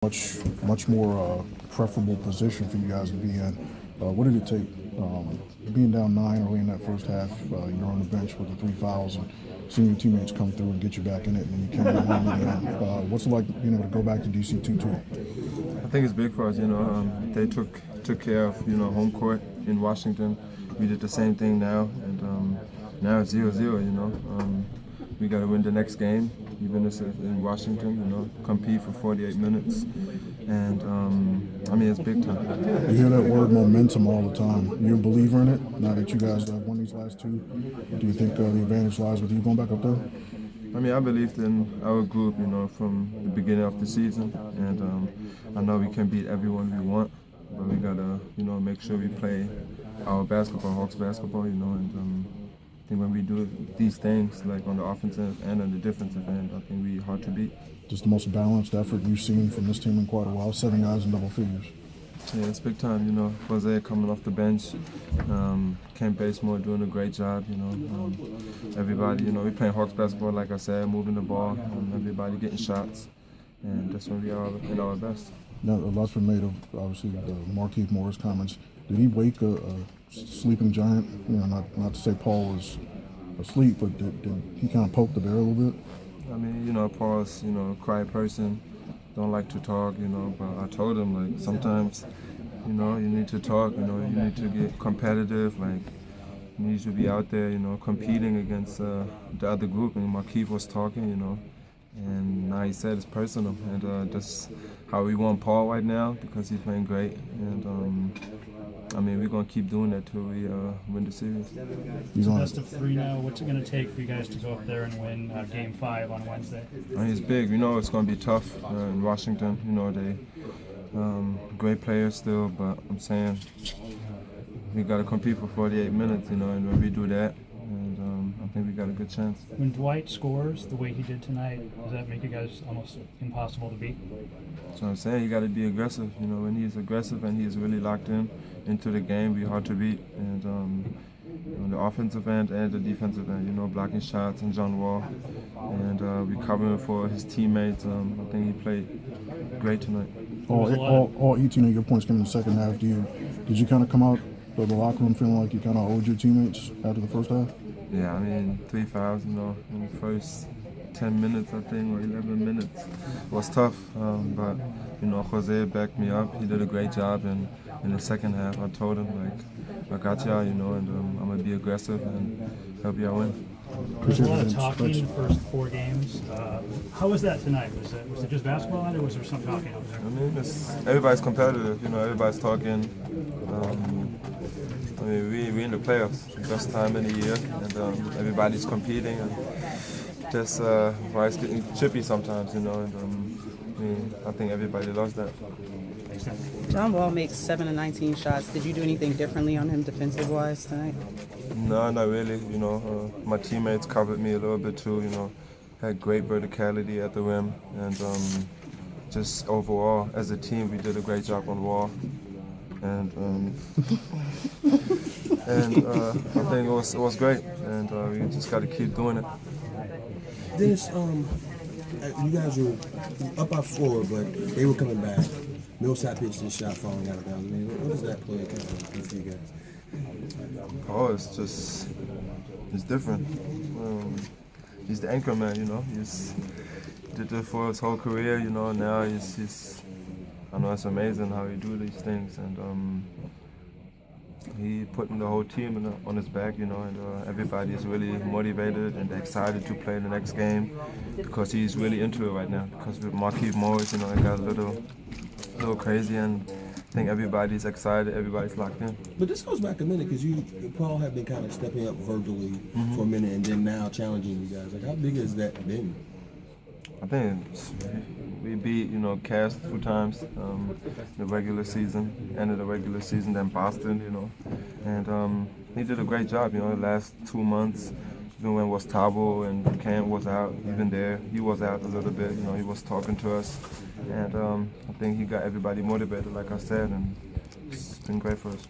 much more preferable position for you guys to be in. What did it take being down 9 early in that first half? You're on the bench with the 3 fouls and seeing your teammates come through and get you back in it, and then you came in and win it again. What's it like being able to go back to DC 2-2? I think it's big for us. They took care of home court in Washington. We did the same thing now, and now it's 0-0. We got to win the next game, even if it's in Washington. Compete for 48 minutes, and it's big time. You hear that word momentum all the time. You're a believer in it. Now that you guys have won these last two, do you think the advantage lies with you going back up there? I believed in our group, from the beginning of the season, and I know we can beat everyone we want, but we gotta, make sure we play our basketball, Hawks basketball, and I think when we do these things, like on the offensive and on the defensive end, I think we're hard to beat. Just the most balanced effort you've seen from this team in quite a while. 7 guys in double figures. Yeah, it's big time. Jose coming off the bench, Kent Basemore doing a great job. Everybody. We playing Hawks basketball, like I said, moving the ball, everybody getting shots, and that's when we are at our best. Now, a lot's been made of obviously the Markieff Morris comments. Did he wake a sleeping giant? Not to say Paul was asleep, but did he kind of poke the bear a little bit? Paul's a quiet person, don't like to talk, but I told him, like, sometimes, you need to talk, you need to get competitive, like, you need to be out there, competing against the other group, and Markieff was talking, and now he said it's personal, and that's how we want Paul right now, because he's playing great, and we're going to keep doing that till we win the series. It's a best of 3 now. What's it going to take for you guys to go up there and win Game 5 on Wednesday? It's big. It's going to be tough in Washington. They great players still, but I'm saying we got to compete for 48 minutes, and when we do that, and I think we got a good chance. When Dwight scores the way he did tonight, does that make you guys almost impossible to beat? So I'm saying you got to be aggressive. When he's aggressive and he's really locked into the game, we're hard to beat. And on the offensive end and the defensive end, blocking shots and John Wall, and we covering for his teammates. I think he played great tonight. All 18 of your points came in the second half. Did you kind of come out of the locker room feeling like you kind of owed your teammates after the first half? Yeah, 3 fouls, in the first 10 minutes, I think, or 11 minutes. It was tough, but, Jose backed me up. He did a great job, and in the second half, I told him, like, I got y'all, and I'm going to be aggressive and help y'all win. There's a lot of talking in the first 4 games. How was that tonight? Was it just basketball, or was there some talking out there? Everybody's competitive, everybody's talking. We in the playoffs, best time in the year, and everybody's competing, and just why it's getting chippy sometimes, and I think everybody loves that. John Wall makes 7 of 19 shots. Did you do anything differently on him defensive-wise tonight? No, not really. My teammates covered me a little bit too. Had great verticality at the rim, and just overall, as a team, we did a great job on Wall. And I think it was great, and we just got to keep doing it. Dennis, you guys were up by 4, but they were coming back. Millsap pitched his shot falling out of bounds. What does that play kind of do for you guys? Oh, it's different. He's the anchor man, He's did it for his whole career, Now he's I know it's amazing how he do these things, and he putting the whole team on his back, and everybody is really motivated and excited to play the next game because he's really into it right now. Because with Markieff Morris, it got a little crazy, and I think everybody's excited, everybody's locked in. But this goes back a minute because Paul had been kind of stepping up verbally for a minute, and then now challenging you guys. Like, how big has that been? I think we beat, Cass 2 times in the regular season, end of the regular season, then Boston, and he did a great job, the last 2 months, even when Tabo and Cam was out, even there, he was out a little bit, he was talking to us, and I think he got everybody motivated, like I said, and it's been great for us.